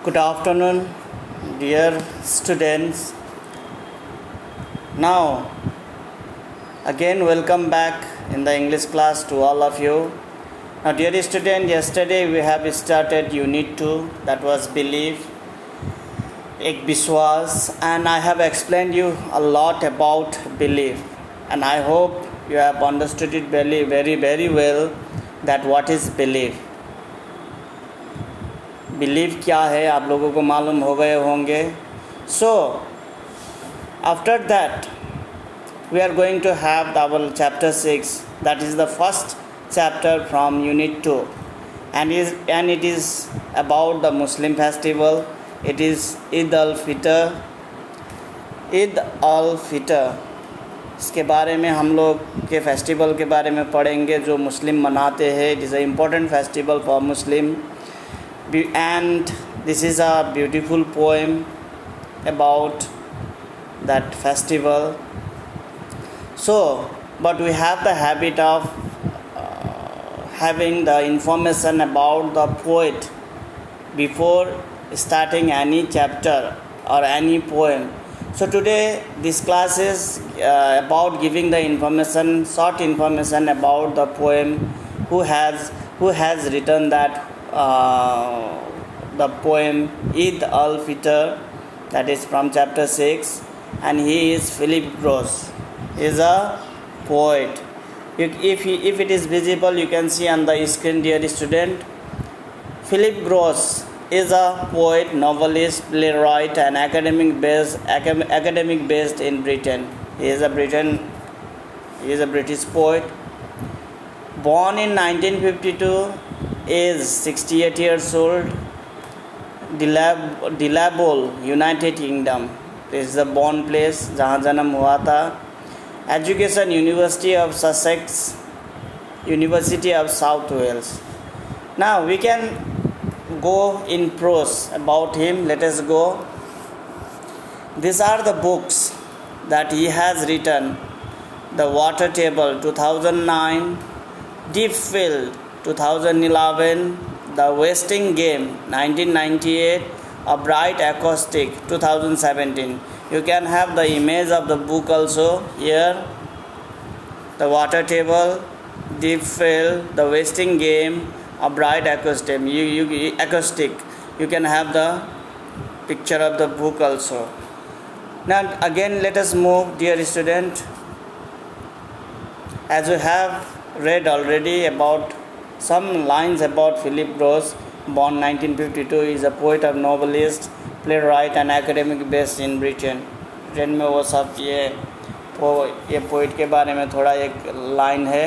Good afternoon, dear students. Now, again, welcome back in the English class to all of you. Now, dear student, yesterday we have started Unit 2, that was Belief, Ek Biswas, and I have explained you a lot about belief. And I hope you have understood it very well that what is belief. Believe क्या है आप लोगों को मालूम हो गए होंगे. So after that we are going to have our chapter 6, that is the first chapter from unit 2 and it is about the Muslim festival. It is Eid al-Fitr. इसके बारे में हम लोग के फेस्टिवल के बारे में पढ़ेंगे जो मुस्लिम मनाते हैं. It is a important festival for Muslim. And this is a beautiful poem about that festival. So, but we have the habit of having the information about the poet before starting any chapter or any poem. So today this class is about giving the information, short information about the poem, who has written that the poem Eid al-Fitr, that is from chapter 6, and he is Philip Gross. He is a poet. If it is visible, you can see on the screen, dear student. Philip Gross is a poet, novelist, playwright, and academic based in Britain. He is a British poet. Born in 1952, is 68 years old, Delaboll, United Kingdom. This is the born place जहाँ जन्म हुआ था. Education, University of Sussex, University of South Wales. Now we can go in prose about him. Let us go. These are the books that he has written: The Water Table, 2009, Deep Field, 2011, The Wasting Game, 1998, A Bright Acoustic, 2017. You can have the image of the book also here. The Water Table, Deep Field, The Wasting Game, A Bright Acoustic. You can have the picture of the book also. Now again let us move, dear student. As we have read already about some lines about Philip Gross, born 1952, is a poet, of novelist, playwright, and academic based in Britain. Britain में वो सब ये poet के बारे में थोड़ा एक line है.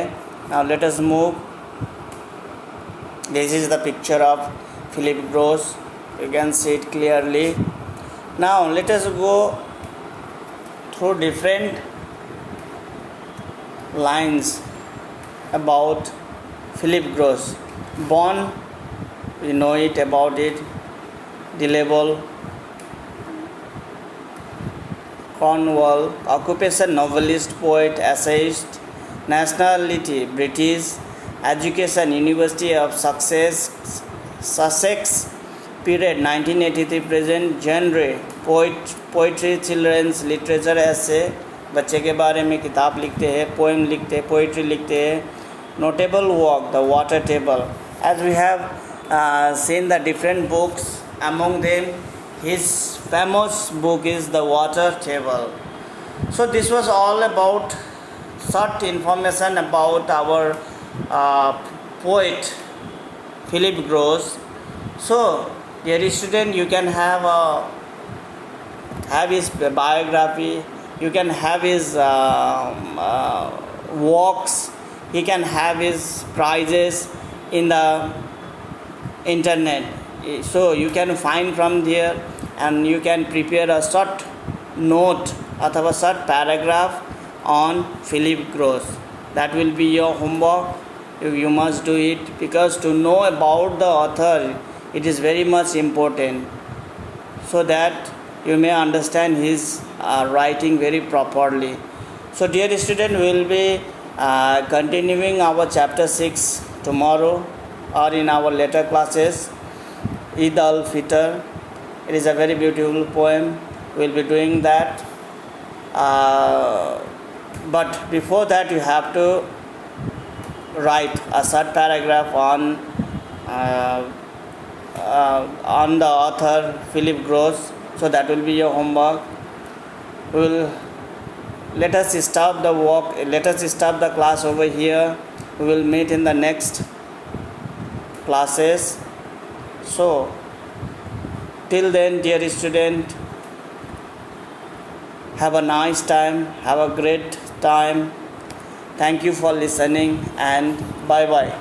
Now let us move. This is the picture of Philip Gross. You can see it clearly. Now let us go through different lines about Philip Gross. Born, we know it about it, Delaboll, Cornwall. Occupation, novelist, poet, essayist. Nationality, British. Education, University of Sussex. Period, 1983 present. Genre, poetry, children's literature, essay. बच्चे के बारे में किताब लिखते हैं, poem लिखते हैं, poetry लिखते हैं. Notable work, The Water Table. As we have seen the different books, among them his famous book is The Water Table. So this was all about short information about our poet Philip Gross. So dear student, you can have his biography, you can have his works. He can have his prizes in the internet. So you can find from there and you can prepare a short note or a short paragraph on Philip Gross. That will be your homework. You must do it because to know about the author, it is very much important so that you may understand his writing very properly. So dear student, we will be continuing our chapter 6 tomorrow or in our later classes. Eid al-Fitr. It is a very beautiful poem. We will be doing that. But before that, you have to write a short paragraph on the author Philip Gross. So that will be your homework. Let us stop the walk. Let us stop the class over here. We will meet in the next classes. So till then, dear student, have a nice time. Have a great time. Thank you for listening and bye bye.